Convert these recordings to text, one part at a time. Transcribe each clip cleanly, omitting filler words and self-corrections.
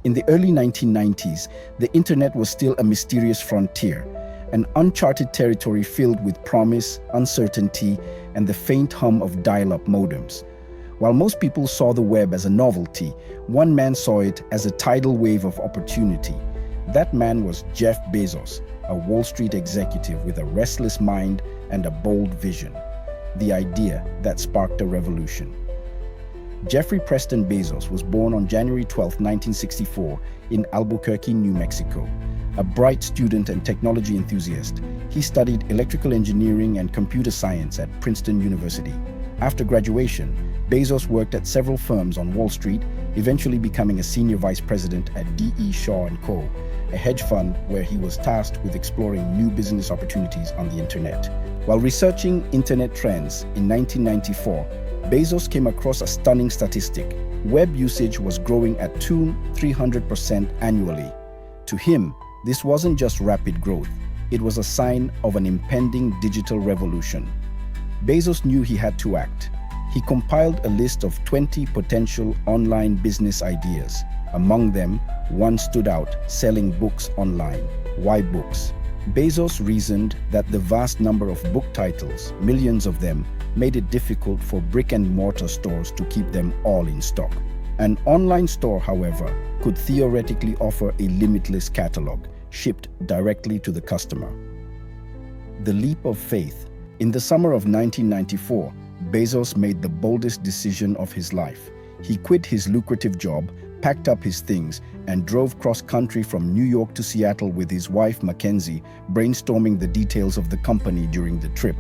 In the early 1990s, the internet was still a mysterious frontier, an uncharted territory filled with promise, uncertainty, and the faint hum of dial-up modems. While most people saw the web as a novelty, one man saw it as a tidal wave of opportunity. That man was Jeff Bezos, a Wall Street executive with a restless mind and a bold vision. The idea that sparked a revolution. Jeffrey Preston Bezos was born on January 12, 1964, in Albuquerque, New Mexico. A bright student and technology enthusiast, he studied electrical engineering and computer science at Princeton University. After graduation, Bezos worked at several firms on Wall Street, eventually becoming a senior vice president at D.E. Shaw & Co., a hedge fund where he was tasked with exploring new business opportunities on the internet. While researching internet trends in 1994, Bezos came across a stunning statistic. Web usage was growing at 300% annually. To him, this wasn't just rapid growth, it was a sign of an impending digital revolution. Bezos knew he had to act. He compiled a list of 20 potential online business ideas. Among them, one stood out: selling books online. Why books? Bezos reasoned that the vast number of book titles, millions of them, made it difficult for brick-and-mortar stores to keep them all in stock. An online store, however, could theoretically offer a limitless catalog, shipped directly to the customer. The leap of faith. In the summer of 1994, Bezos made the boldest decision of his life. He quit his lucrative job, packed up his things, and drove cross-country from New York to Seattle with his wife Mackenzie, brainstorming the details of the company during the trip.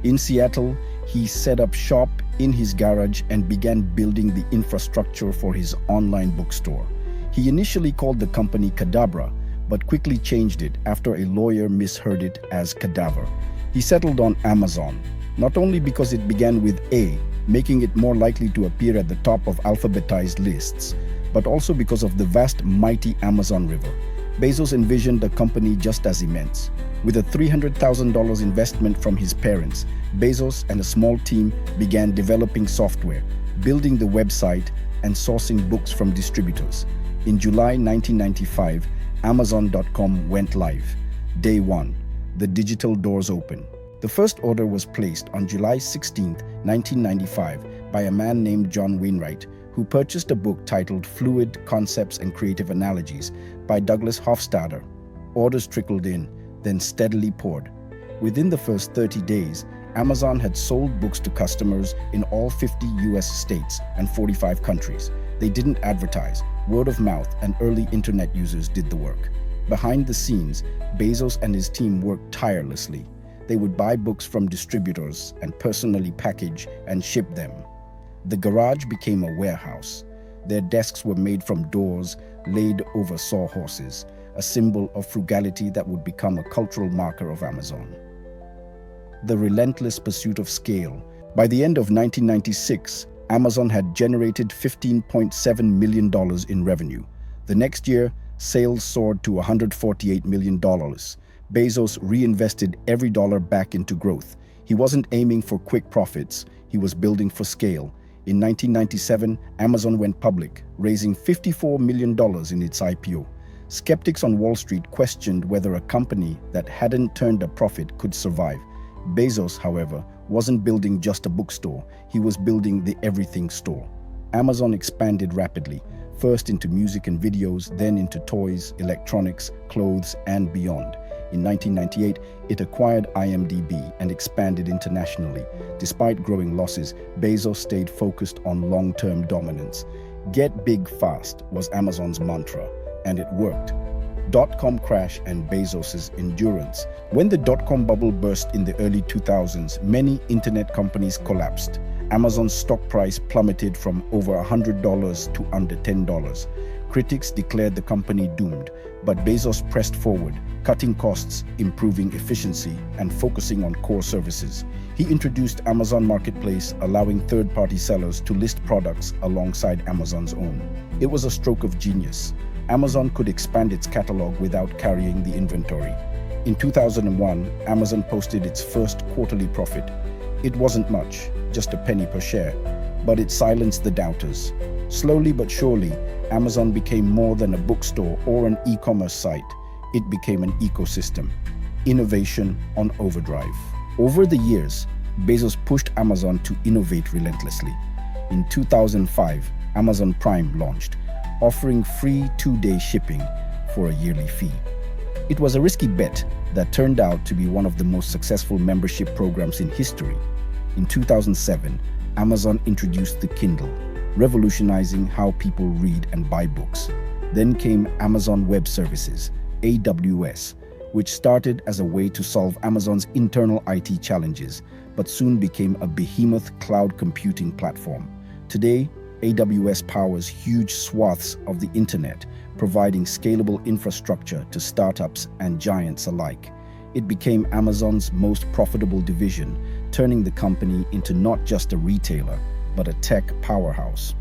In Seattle, he set up shop in his garage and began building the infrastructure for his online bookstore. He initially called the company Cadabra, but quickly changed it after a lawyer misheard it as Cadaver. He settled on Amazon, not only because it began with A, making it more likely to appear at the top of alphabetized lists, but also because of the vast, mighty Amazon River. Bezos envisioned a company just as immense. With a $300,000 investment from his parents, Bezos and a small team began developing software, building the website, and sourcing books from distributors. In July 1995, Amazon.com went live. Day 1. The digital doors open. The first order was placed on July 16, 1995, by a man named John Wainwright, who purchased a book titled Fluid Concepts and Creative Analogies by Douglas Hofstadter. Orders trickled in, then steadily poured. Within the first 30 days, Amazon had sold books to customers in all 50 US states and 45 countries. They didn't advertise. Word of mouth and early internet users did the work. Behind the scenes, Bezos and his team worked tirelessly. They would buy books from distributors and personally package and ship them. The garage became a warehouse. Their desks were made from doors laid over sawhorses, a symbol of frugality that would become a cultural marker of Amazon. The relentless pursuit of scale. By the end of 1996, Amazon had generated $15.7 million in revenue. The next year, sales soared to $148 million. Bezos reinvested every dollar back into growth. He wasn't aiming for quick profits, he was building for scale. In 1997, Amazon went public, raising $54 million in its IPO. Skeptics on Wall Street questioned whether a company that hadn't turned a profit could survive. Bezos, however, wasn't building just a bookstore, he was building the everything store. Amazon expanded rapidly, first into music and videos, then into toys, electronics, clothes, and beyond. In 1998, it acquired IMDb and expanded internationally. Despite growing losses, Bezos stayed focused on long-term dominance. Get big fast was Amazon's mantra, and it worked. Dot-com crash and Bezos's endurance. When the dot-com bubble burst in the early 2000s, many internet companies collapsed. Amazon's stock price plummeted from over $100 to under $10. Critics declared the company doomed, but Bezos pressed forward, cutting costs, improving efficiency, and focusing on core services. He introduced Amazon Marketplace, allowing third-party sellers to list products alongside Amazon's own. It was a stroke of genius. Amazon could expand its catalog without carrying the inventory. In 2001, Amazon posted its first quarterly profit. It wasn't much, just a penny per share, but it silenced the doubters. Slowly but surely, Amazon became more than a bookstore or an e-commerce site. It became an ecosystem. Innovation on overdrive. Over the years, Bezos pushed Amazon to innovate relentlessly. In 2005, Amazon Prime launched, offering free 2-day shipping for a yearly fee. It was a risky bet that turned out to be one of the most successful membership programs in history. In 2007, Amazon introduced the Kindle, revolutionizing how people read and buy books. Then came Amazon Web Services, AWS, which started as a way to solve Amazon's internal IT challenges, but soon became a behemoth cloud computing platform. Today, AWS powers huge swaths of the internet, providing scalable infrastructure to startups and giants alike. It became Amazon's most profitable division, turning the company into not just a retailer, but a tech powerhouse.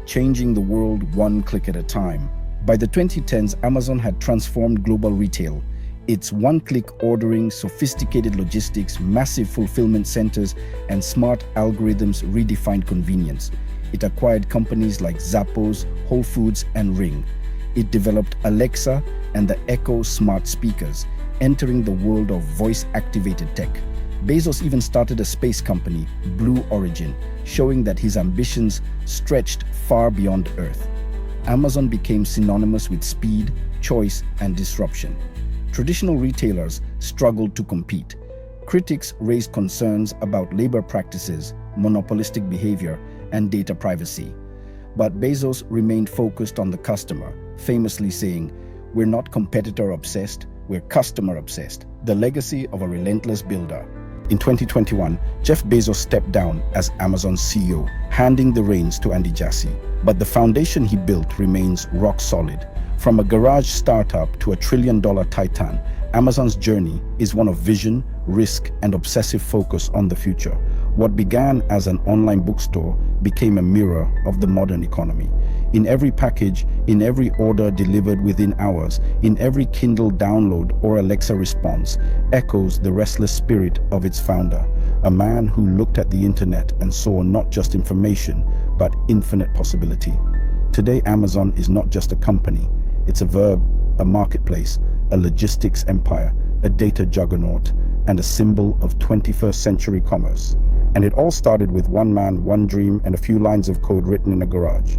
Changing the world one click at a time. By the 2010s, Amazon had transformed global retail. Its one-click ordering, sophisticated logistics, massive fulfillment centers, and smart algorithms redefined convenience. It acquired companies like Zappos, Whole Foods, and Ring. It developed Alexa and the Echo smart speakers, entering the world of voice-activated tech. Bezos even started a space company, Blue Origin, showing that his ambitions stretched far beyond Earth. Amazon became synonymous with speed, choice, and disruption. Traditional retailers struggled to compete. Critics raised concerns about labor practices, monopolistic behavior, and data privacy. But Bezos remained focused on the customer, famously saying, "We're not competitor-obsessed, we're customer-obsessed," the legacy of a relentless builder. In 2021, Jeff Bezos stepped down as Amazon's CEO, handing the reins to Andy Jassy. But the foundation he built remains rock solid. From a garage startup to a trillion-dollar titan, Amazon's journey is one of vision, risk, and obsessive focus on the future. What began as an online bookstore became a mirror of the modern economy. In every package, in every order delivered within hours, in every Kindle download or Alexa response, echoes the restless spirit of its founder, a man who looked at the internet and saw not just information, but infinite possibility. Today, Amazon is not just a company, it's a verb, a marketplace, a logistics empire, a data juggernaut, and a symbol of 21st century commerce. And it all started with one man, one dream, and a few lines of code written in a garage.